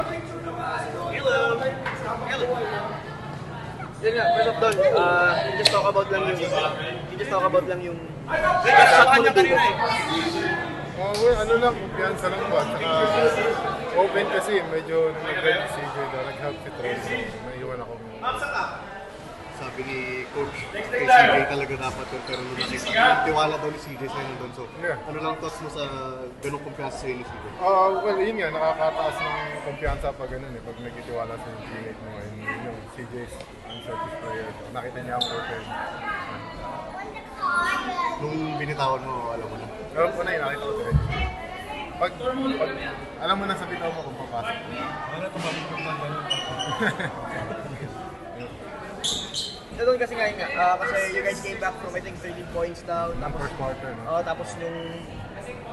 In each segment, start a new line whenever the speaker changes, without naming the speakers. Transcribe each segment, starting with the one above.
Hello! Hello! Yun nga, first of all, you just talk about lang yung kinakasahan niya kanina eh.
Well, ano lang, kumpiyansa lang ba? Saka open kasi, medyo nag-ready si CJ daw, nag-help si Troy. Naiwan ako.
Sabi ni Coach, kay CJ talaga dapat yun, pero nung nakita, tiwala daw ni CJ sa'yo doon. So,
Yeah.
ano lang thoughts mo sa ganong kumpiyansa sa'yo ni CJ?
Well, yun nga, nakakataas ng kumpiyansa pag ganun eh, pag nagtitiwala sa yung teammate mo. And yung CJ's unselfish player. So, nakita niya ako open.
Nung binitawan mo, alam mo na.
Pero po na yun, nakita ko direct. Pag, alam mo na sa bitaw mo kung papasok.
Ano tumabig ko na gano'n?
Doon kasi kasi you guys came back from I think 13 points down.
Ng
Tapos,
first quarter, no?
tapos yung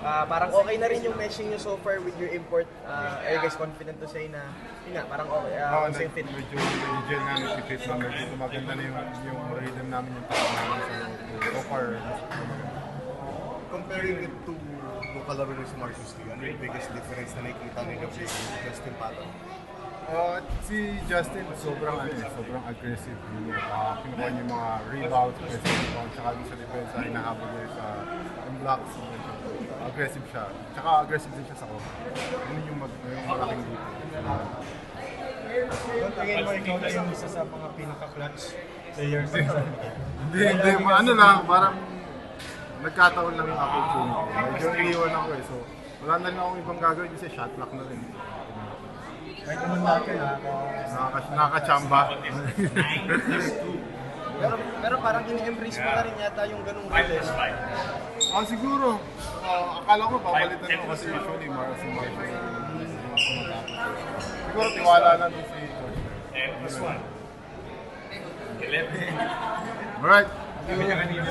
parang okay na rin yung meshing nyo so far with your import. Are you guys confident to say na yun nga, parang okay, same fit?
Medyo nag-gel namin si Fit na medyo maganda na yung rhythm namin yung tawag namin so far.
Comparing it to nung kalaro ni si Marcus Lee, ano yung biggest difference na nakikita ninyo si Justin Patton?
Si Justin sobrang aggressive. Kinukuha niya yung mga rebounds, aggressive rebounds, tsaka sa depensa, hinahabol niya sa blocks. Aggressive siya. Tsaka aggressive din siya sa court. Yun yung malaking dito.
Doon tingin mo ikaw na yung isa sa mga pinaka-clutch players.
Hindi, ano lang, parang nagkataon lang yung opportunity. Medyo iniwan ako eh, so wala na rin akong ibang gagawin kasi shot clock na rin.
Kahit naman natin
Nakakachamba.
Pero parang ini-embrace mo na rin yata yung ganung role.
Siguro. Akala ko papalitan mo kasi usually si Marshall yung sumatapos. Siguro tiwala lang din si Coach.
Plus one. 11.
Alright.
Sabi niya kanina.